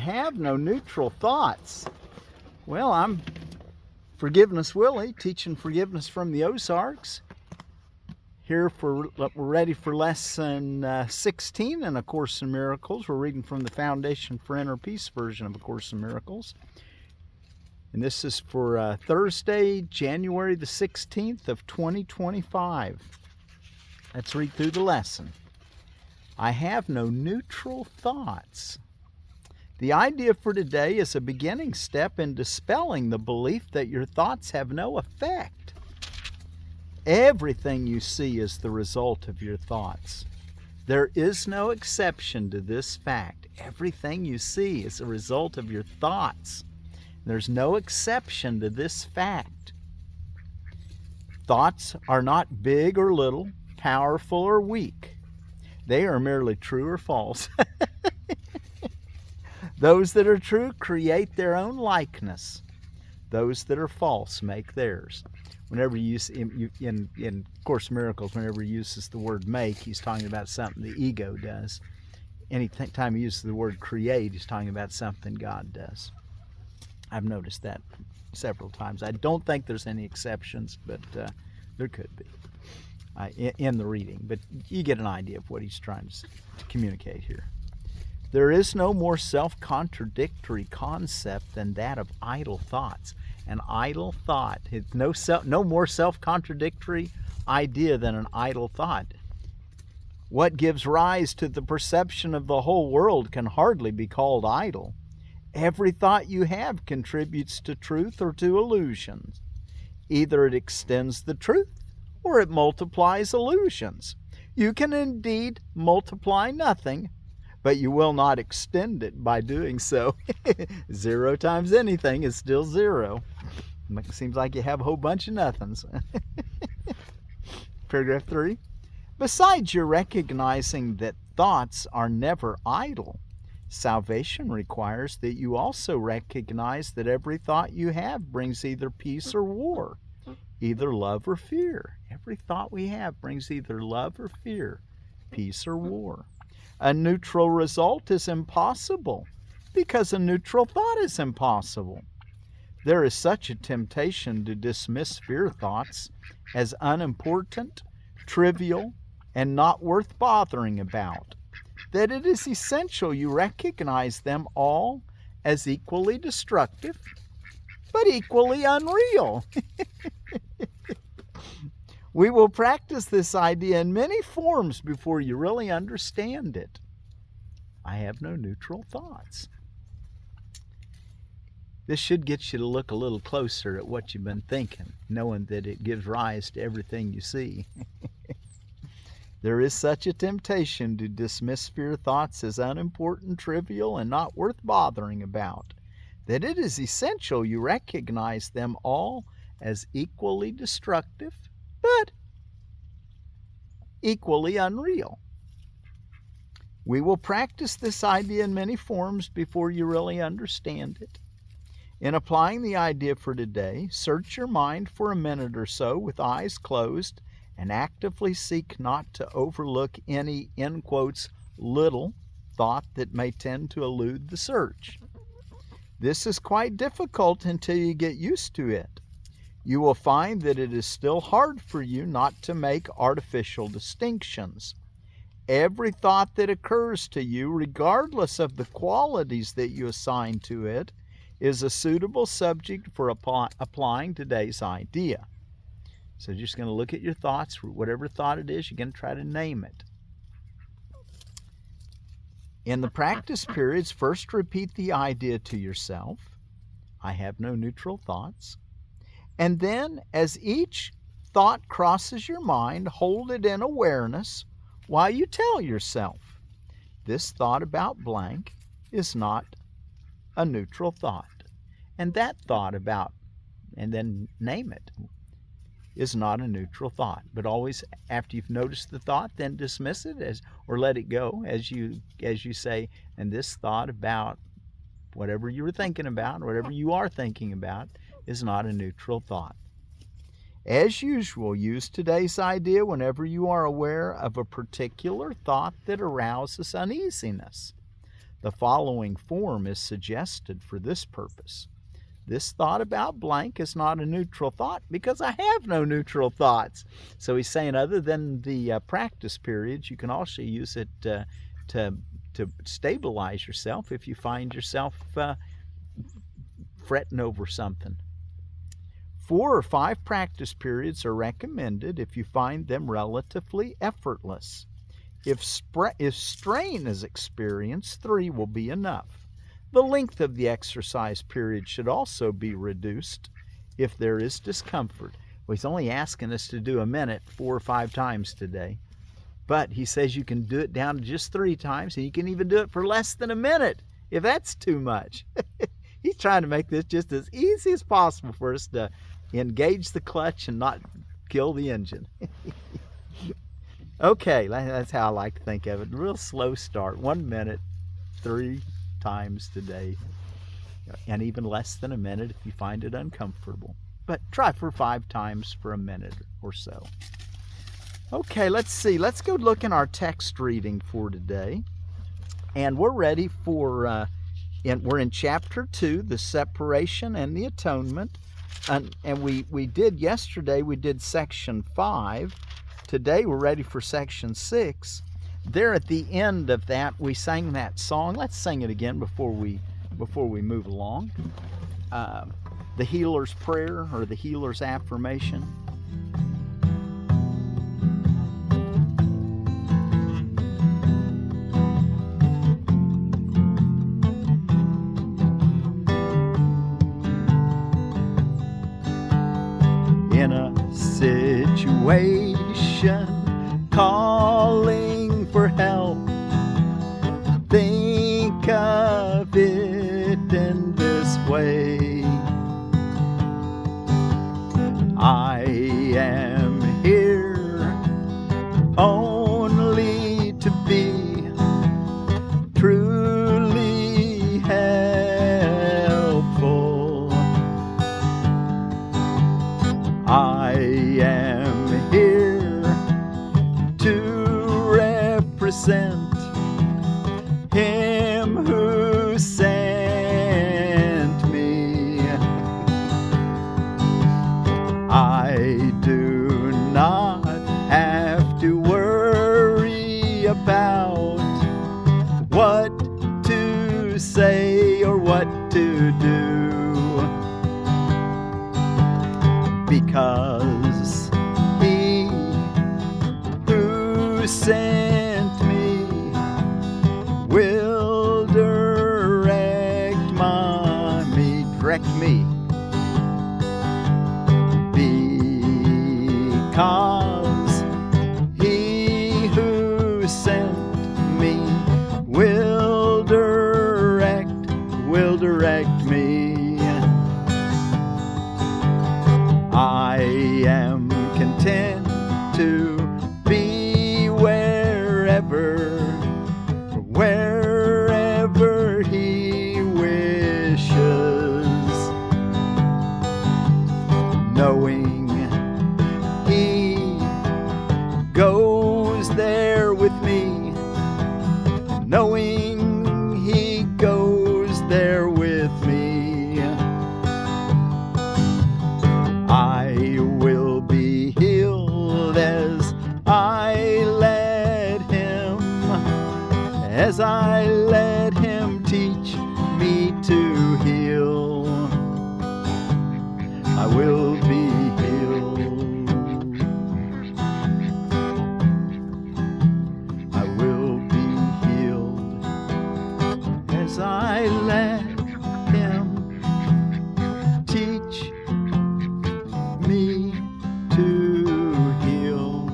have no neutral thoughts. Well, I'm Forgiveness Willie, teaching forgiveness from the Ozarks. We're ready for lesson 16 in A Course in Miracles. We're reading from the Foundation for Inner Peace version of A Course in Miracles. And this is for Thursday, January the 16th of 2025. Let's read through the lesson. I have no neutral thoughts. The idea for today is a beginning step in dispelling the belief that your thoughts have no effect. Everything you see is the result of your thoughts. There is no exception to this fact. Everything you see is a result of your thoughts. There's no exception to this fact. Thoughts are not big or little, powerful or weak. They are merely true or false. Those that are true create their own likeness. Those that are false make theirs. Whenever you use in Course in Miracles, whenever he uses the word make, he's talking about something the ego does. Anytime he uses the word create, he's talking about something God does. I've noticed that several times. I don't think there's any exceptions, but there could be in the reading. But you get an idea of what he's trying to communicate here. There is no more self-contradictory concept than that of idle thoughts. An idle thought. No more self-contradictory idea than an idle thought. What gives rise to the perception of the whole world can hardly be called idle. Every thought you have contributes to truth or to illusions. Either it extends the truth or it multiplies illusions. You can indeed multiply nothing, but you will not extend it by doing so. 0 times anything is still 0. It seems like you have a whole bunch of nothings. Paragraph 3. Besides your recognizing that thoughts are never idle, salvation requires that you also recognize that every thought you have brings either peace or war, either love or fear. Every thought we have brings either love or fear, peace or war. A neutral result is impossible because a neutral thought is impossible. There is such a temptation to dismiss fear thoughts as unimportant, trivial, and not worth bothering about, that it is essential you recognize them all as equally destructive, but equally unreal. We will practice this idea in many forms before you really understand it. I have no neutral thoughts. This should get you to look a little closer at what you've been thinking, knowing that it gives rise to everything you see. There is such a temptation to dismiss fear thoughts as unimportant, trivial, and not worth bothering about, that it is essential you recognize them all as equally destructive, but equally unreal. We will practice this idea in many forms before you really understand it. In applying the idea for today, search your mind for a minute or so with eyes closed and actively seek not to overlook any, in quotes, little thought that may tend to elude the search. This is quite difficult until you get used to it. You will find that it is still hard for you not to make artificial distinctions. Every thought that occurs to you, regardless of the qualities that you assign to it, is a suitable subject for applying today's idea. So you're just going to look at your thoughts, whatever thought it is, you're going to try to name it. In the practice periods, first repeat the idea to yourself. I have no neutral thoughts. And then, as each thought crosses your mind, hold it in awareness while you tell yourself, this thought about blank is not a neutral thought. And that thought about, and then name it, is not a neutral thought. But always, after you've noticed the thought, then dismiss it or let it go as you say, and this thought about whatever you were thinking about, whatever you are thinking about, is not a neutral thought. As usual, use today's idea whenever you are aware of a particular thought that arouses uneasiness. The following form is suggested for this purpose. This thought about blank is not a neutral thought because I have no neutral thoughts. So he's saying other than the practice periods, you can also use it to stabilize yourself if you find yourself fretting over something. 4 or 5 practice periods are recommended if you find them relatively effortless. If strain is experienced, 3 will be enough. The length of the exercise period should also be reduced if there is discomfort. Well, he's only asking us to do a minute 4 or 5 times today. But he says you can do it down to just 3 times, and you can even do it for less than a minute if that's too much. He's trying to make this just as easy as possible for us to engage the clutch and not kill the engine. Okay, that's how I like to think of it. Real slow start. 1 minute, 3 times today, and even less than a minute if you find it uncomfortable. But try for 5 times for a minute or so. Okay, let's see. Let's go look in our text reading for today. And we're ready for, we're in chapter 2, the separation and the atonement. And we did yesterday, we did section 5. Today we're ready for section 6. There at the end of that, we sang that song. Let's sing it again before we move along. The healer's prayer, or the healer's affirmation. In a situation calling for help, think of it in this way. I am here only to be truly helpful. I am here to represent Him who sent me. I do not have to worry about what to say or what to do, because He who sent me will direct me, because He who sent me will direct me. I am content to be wherever He wishes, knowing He goes there with me, knowing He goes there with me. I will be healed as I let Him teach me to heal. I will be healed. I will be healed as I let Him teach me to heal.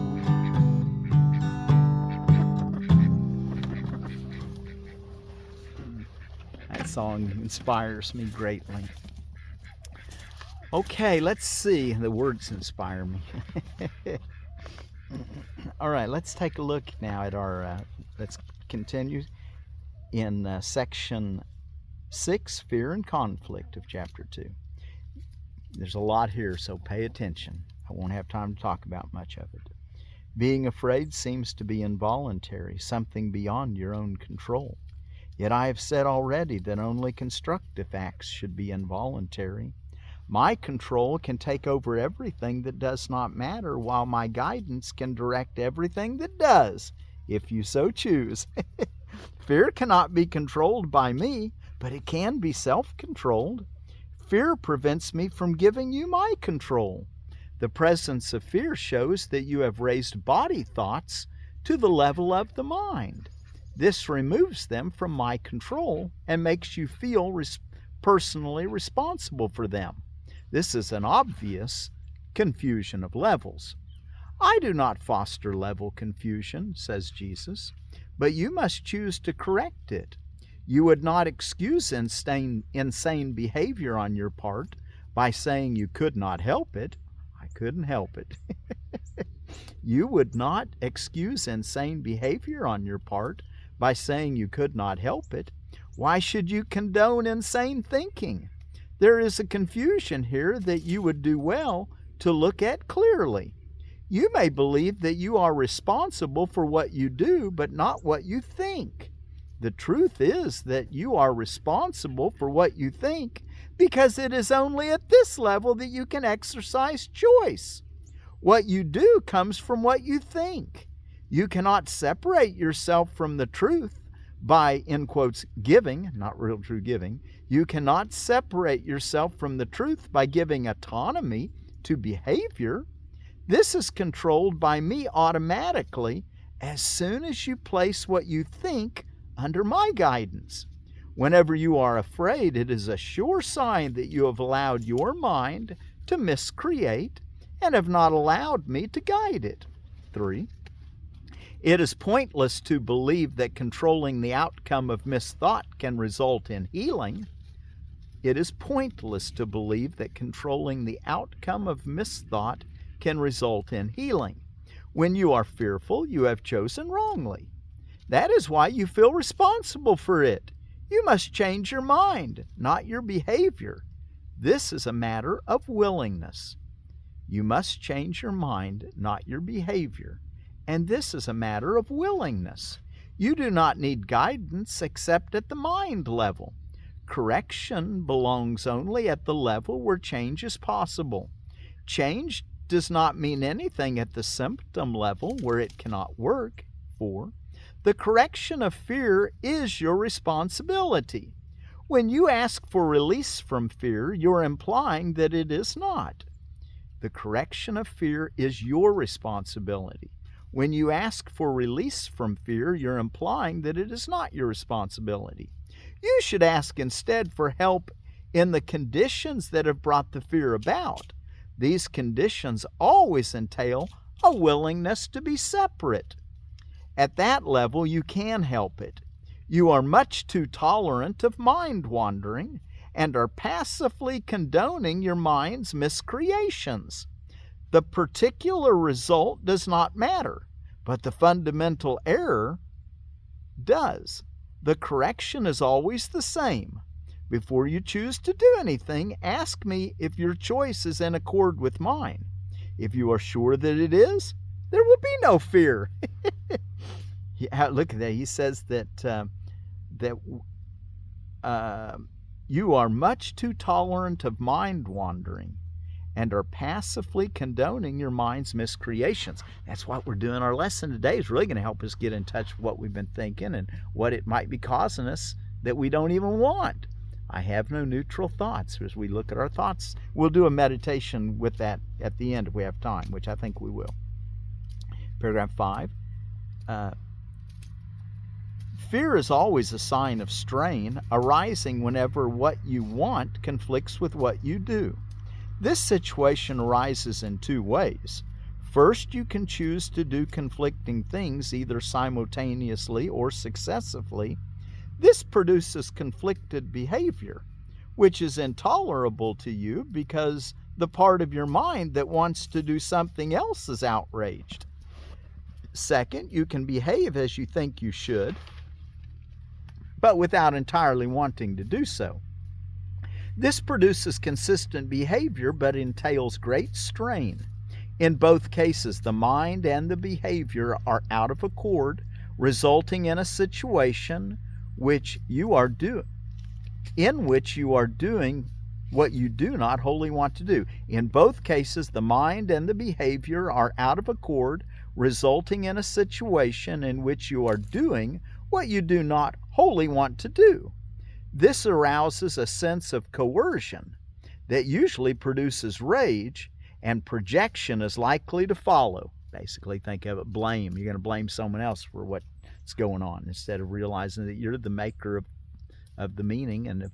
That song inspires me greatly. Okay, let's see. The words inspire me. All right, let's take a look now at our, let's continue in section 6, Fear and Conflict of chapter 2. There's a lot here, so pay attention. I won't have time to talk about much of it. Being afraid seems to be involuntary, something beyond your own control. Yet I have said already that only constructive acts should be involuntary. My control can take over everything that does not matter, while my guidance can direct everything that does, if you so choose. Fear cannot be controlled by me, but it can be self-controlled. Fear prevents me from giving you my control. The presence of fear shows that you have raised body thoughts to the level of the mind. This removes them from my control and makes you feel personally responsible for them. This is an obvious confusion of levels. I do not foster level confusion, says Jesus, but you must choose to correct it. You would not excuse insane behavior on your part by saying you could not help it. I couldn't help it. You would not excuse insane behavior on your part by saying you could not help it. Why should you condone insane thinking? There is a confusion here that you would do well to look at clearly. You may believe that you are responsible for what you do, but not what you think. The truth is that you are responsible for what you think, because it is only at this level that you can exercise choice. What you do comes from what you think. You cannot separate yourself from the truth by, in quotes, giving, not real true giving. You cannot separate yourself from the truth by giving autonomy to behavior. This is controlled by me automatically as soon as you place what you think under my guidance. Whenever you are afraid, it is a sure sign that you have allowed your mind to miscreate and have not allowed me to guide it. 3. It is pointless to believe that controlling the outcome of misthought can result in healing. It is pointless to believe that controlling the outcome of misthought can result in healing. When you are fearful, you have chosen wrongly. That is why you feel responsible for it. You must change your mind, not your behavior. This is a matter of willingness. You must change your mind, not your behavior. And this is a matter of willingness. You do not need guidance except at the mind level. Correction belongs only at the level where change is possible. Change does not mean anything at the symptom level where it cannot work. 4. The correction of fear is your responsibility. When you ask for release from fear, you're implying that it is not. The correction of fear is your responsibility. When you ask for release from fear, you're implying that it is not your responsibility. You should ask instead for help in the conditions that have brought the fear about. These conditions always entail a willingness to be separate. At that level, you can help it. You are much too tolerant of mind wandering and are passively condoning your mind's miscreations. The particular result does not matter, but the fundamental error does. The correction is always the same. Before you choose to do anything, ask me if your choice is in accord with mine. If you are sure that it is, there will be no fear. Look at that. He says that you are much too tolerant of mind wandering and are passively condoning your mind's miscreations. That's what we're doing. Our lesson today is really going to help us get in touch with what we've been thinking and what it might be causing us that we don't even want. I have no neutral thoughts. As we look at our thoughts, we'll do a meditation with that at the end if we have time, which I think we will. Paragraph 5. Fear is always a sign of strain, arising whenever what you want conflicts with what you do. This situation arises in two ways. First, you can choose to do conflicting things either simultaneously or successively. This produces conflicted behavior, which is intolerable to you because the part of your mind that wants to do something else is outraged. Second, you can behave as you think you should, but without entirely wanting to do so. This produces consistent behavior, but entails great strain. In both cases, the mind and the behavior are out of accord, resulting in a situation which you are doing, in which you are doing what you do not wholly want to do. In both cases, the mind and the behavior are out of accord, resulting in a situation in which you are doing what you do not wholly want to do. This arouses a sense of coercion that usually produces rage, and projection is likely to follow. Basically, think of it, blame. You're going to blame someone else for what's going on instead of realizing that you're the maker of the meaning, and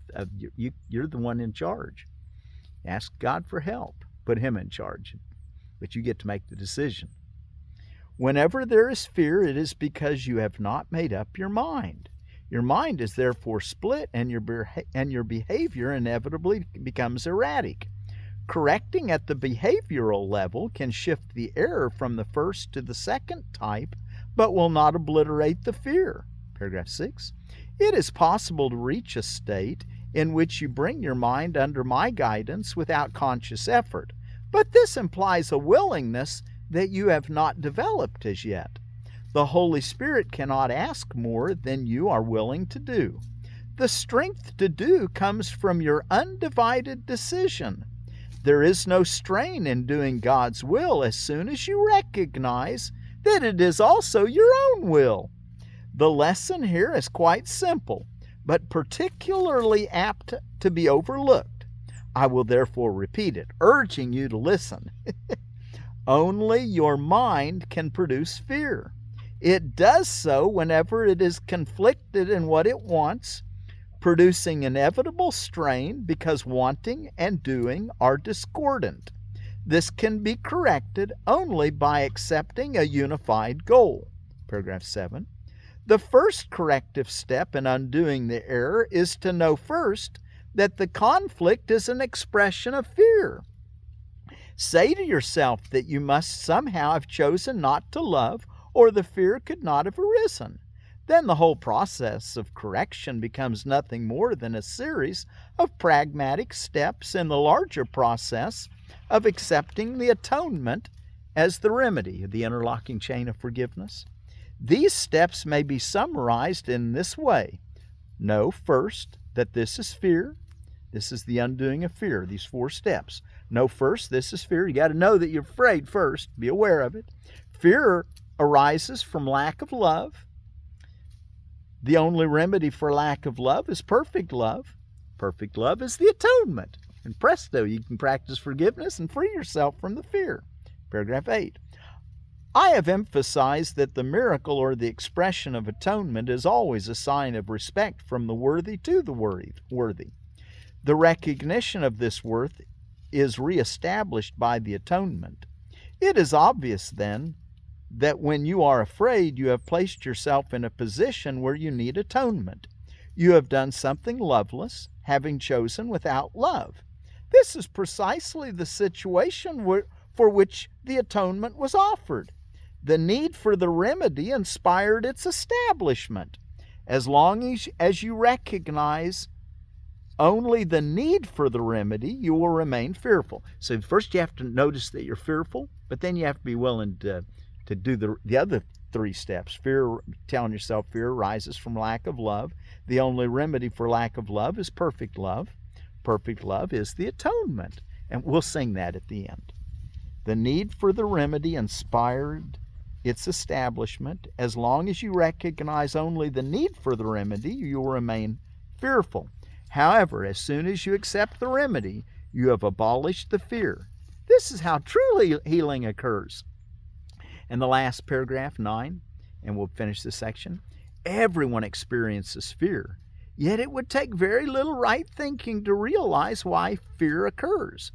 you're the one in charge. Ask God for help. Put Him in charge. But you get to make the decision. Whenever there is fear, it is because you have not made up your mind. Your mind is therefore split, and your behavior inevitably becomes erratic. Correcting at the behavioral level can shift the error from the first to the second type, but will not obliterate the fear. Paragraph 6. It is possible to reach a state in which you bring your mind under my guidance without conscious effort, but this implies a willingness that you have not developed as yet. The Holy Spirit cannot ask more than you are willing to do. The strength to do comes from your undivided decision. There is no strain in doing God's will as soon as you recognize that it is also your own will. The lesson here is quite simple, but particularly apt to be overlooked. I will therefore repeat it, urging you to listen. Only your mind can produce fear. It does so whenever it is conflicted in what it wants, producing inevitable strain because wanting and doing are discordant. This can be corrected only by accepting a unified goal. Paragraph 7. The first corrective step in undoing the error is to know first that the conflict is an expression of fear. Say to yourself that you must somehow have chosen not to love, or the fear could not have arisen. Then the whole process of correction becomes nothing more than a series of pragmatic steps in the larger process of accepting the atonement as the remedy of the interlocking chain of forgiveness. These steps may be summarized in this way. Know first that this is fear. This is the undoing of fear, these 4 steps. Know first this is fear. You got to know that you're afraid first. Be aware of it. Fear arises from lack of love. The only remedy for lack of love is perfect love. Perfect love is the atonement. And presto, you can practice forgiveness and free yourself from the fear. Paragraph 8. I have emphasized that the miracle or the expression of atonement is always a sign of respect from the worthy to the worthy. The recognition of this worth is reestablished by the atonement. It is obvious, then, that when you are afraid, you have placed yourself in a position where you need atonement. You have done something loveless, having chosen without love. This is precisely the situation for which the atonement was offered. The need for the remedy inspired its establishment. As long as you recognize only the need for the remedy, you will remain fearful. So first you have to notice that you're fearful, but then you have to be willing to do the other 3 steps. Fear, telling yourself fear arises from lack of love. The only remedy for lack of love is perfect love. Perfect love is the atonement. And we'll sing that at the end. The need for the remedy inspired its establishment. As long as you recognize only the need for the remedy, you will remain fearful. However, as soon as you accept the remedy, you have abolished the fear. This is how truly healing occurs. And the last paragraph, 9, and we'll finish this section. Everyone experiences fear, yet it would take very little right thinking to realize why fear occurs.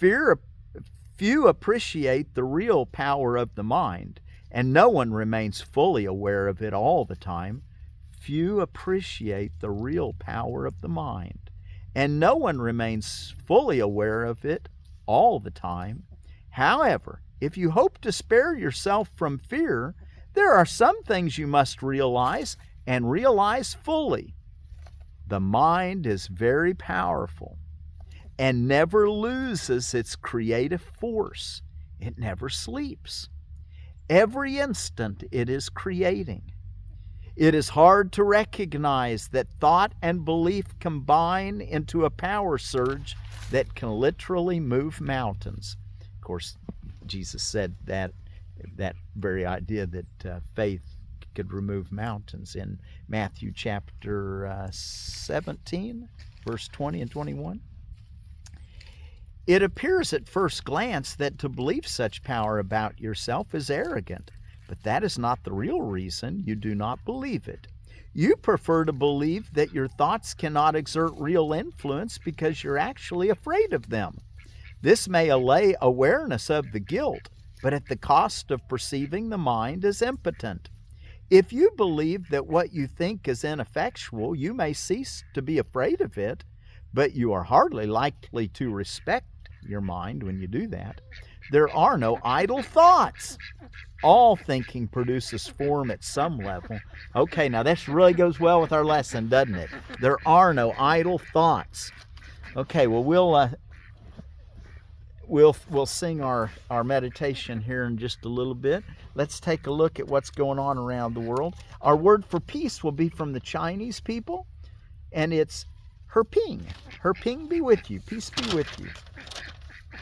Few appreciate the real power of the mind, and no one remains fully aware of it all the time. Few appreciate the real power of the mind, and no one remains fully aware of it all the time. However, if you hope to spare yourself from fear, there are some things you must realize, and realize fully. The mind is very powerful and never loses its creative force. It never sleeps. Every instant it is creating. It is hard to recognize that thought and belief combine into a power surge that can literally move mountains. Of course, Jesus said that very idea that faith could remove mountains in Matthew chapter 17, verse 20 and 21. It appears at first glance that to believe such power about yourself is arrogant, but that is not the real reason you do not believe it. You prefer to believe that your thoughts cannot exert real influence because you're actually afraid of them. This may allay awareness of the guilt, but at the cost of perceiving the mind as impotent. If you believe that what you think is ineffectual, you may cease to be afraid of it, but you are hardly likely to respect your mind when you do that. There are no idle thoughts. All thinking produces form at some level. Okay, now this really goes well with our lesson, doesn't it? There are no idle thoughts. Okay, well, we'll sing our meditation here in just a little bit. Let's take a look at what's going on around the world. Our word for peace will be from the Chinese people, and it's Hepimg. Hepimg be with you. Peace be with you.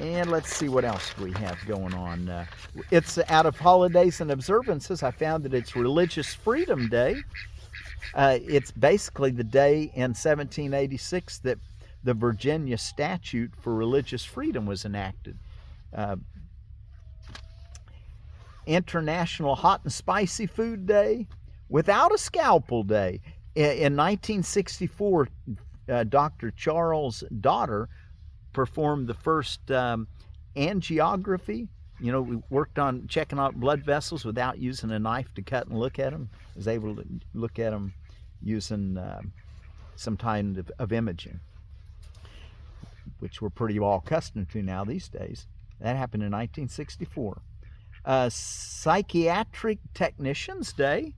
And let's see what else we have going on. It's out of holidays and observances. I found that it's Religious Freedom Day. It's basically the day in 1786 that the Virginia Statute for Religious Freedom was enacted. International Hot and Spicy Food Day. Without a Scalpel Day. In 1964, Dr. Charles' daughter performed the first angiography. You know, we worked on checking out blood vessels without using a knife to cut and look at them. I was able to look at them using some kind of imaging, which we're pretty well accustomed to now these days. That happened in 1964. Psychiatric Technicians Day.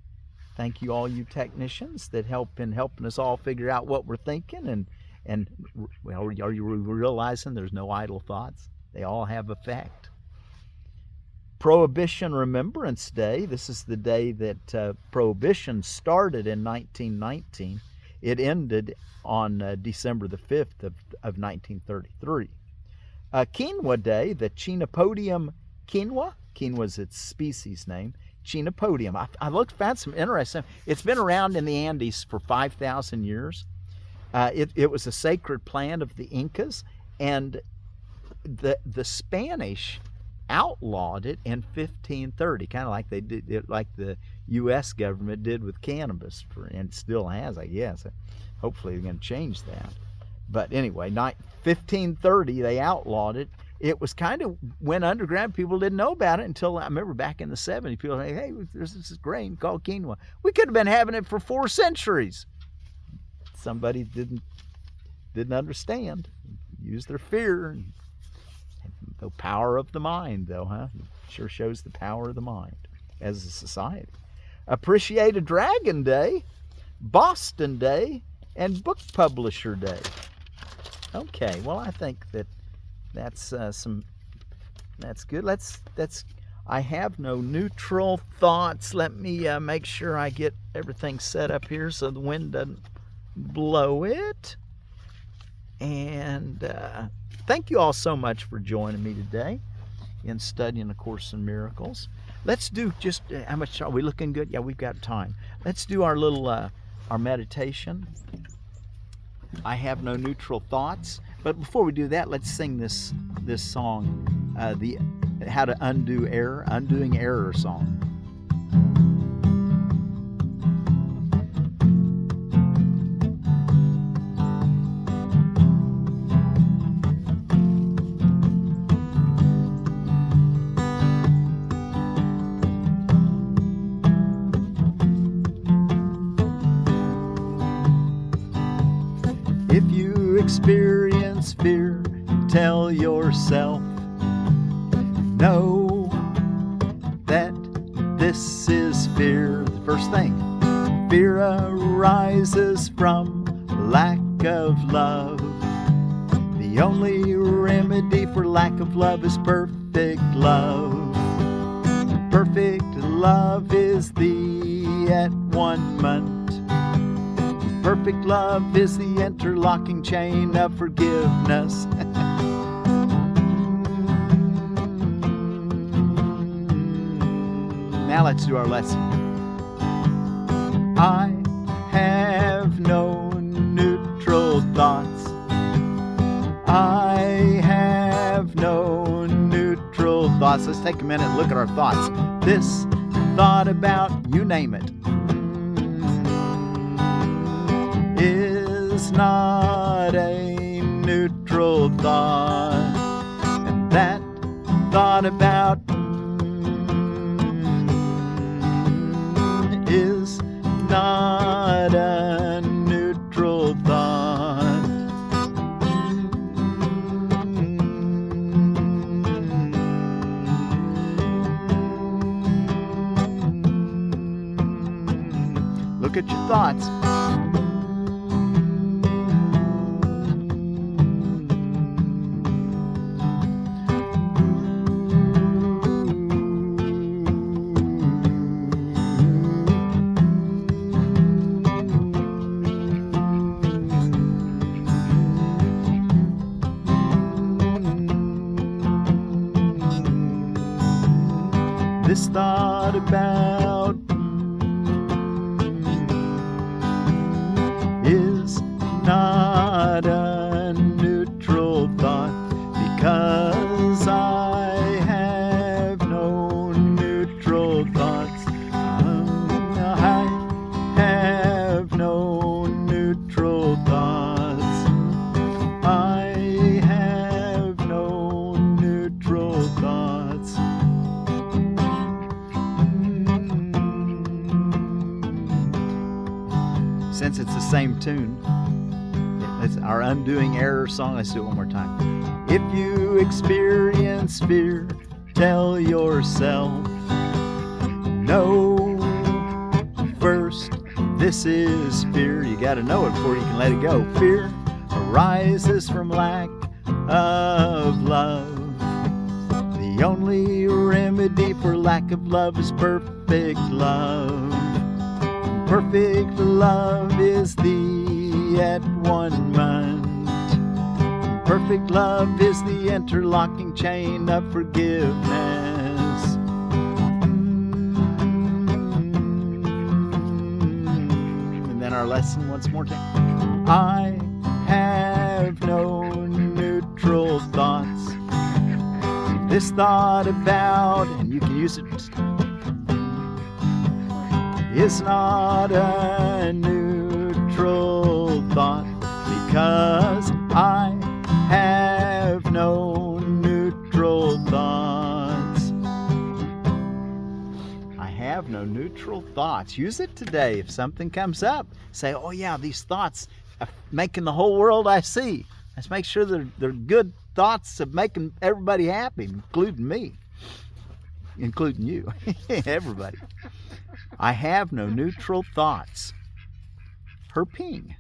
Thank you, all you technicians that help in helping us all figure out what we're thinking. And well, are you realizing there's no idle thoughts? They all have effect. Prohibition Remembrance Day. This is the day that Prohibition started in 1919. It ended on December the 5th of 1933. Quinoa Day, the Chenopodium quinoa. Quinoa is its species name. Chenopodium. I found some interesting. It's been around in the Andes for 5,000 years. It was a sacred plant of the Incas, and the Spanish outlawed it in 1530, kind of like they did it, like the U.S. government did with cannabis, and still has, I guess. Hopefully they're going to change that. But anyway, 1530 they outlawed it. It was kind of went underground. People didn't know about it until, I remember back in the 70s, people were saying, hey, there's this grain called quinoa. We could have been having it for 4 centuries. Somebody didn't understand. Use their fear. The power of the mind, though, huh? It sure shows the power of the mind as a society. Appreciate a Dragon Day, Boston Day, and Book Publisher Day. Okay, well, I think that's good. I have no neutral thoughts. Let me make sure I get everything set up here so the wind doesn't blow it. And thank you all so much for joining me today in studying A Course in Miracles. Let's do just, how much are we looking good? Yeah, we've got time. Let's do our little, our meditation. I have no neutral thoughts. But before we do that, let's sing this song, the How to Undo Error, Undoing Error song. If you experience fear, tell yourself, know that this is fear. The first thing, fear arises from lack of love. The only remedy for lack of love is perfect love. Perfect love is the Atonement. Perfect love is the interlocking chain of forgiveness. Now let's do our lesson. I have no neutral thoughts. I have no neutral thoughts. Let's take a minute and look at our thoughts. This thought about, you name it, is not a neutral thought. And that thought about is not a neutral thought. Look at your thoughts. This thought about is not a neutral thought, because I have no neutral thoughts. I have no neutral thoughts. I have no neutral thoughts. Since it's the same tune, it's our undoing error song. Let's do it one more time. If you experience fear, tell yourself, no, first, this is fear. You got to know it before you can let it go. Fear arises from lack of love. The only remedy for lack of love is perfect love. Perfect love is the Atonement. Perfect love is the interlocking chain of forgiveness. And then our lesson once more time. I have no neutral thoughts. This thought about, and you can use it, is not a neutral thought, because I have no neutral thoughts. I have no neutral thoughts. Use it today. If something comes up, say, oh yeah, these thoughts are making the whole world I see. Let's make sure they're good thoughts of making everybody happy, including me, including you, everybody. I have no neutral thoughts. Hepimg.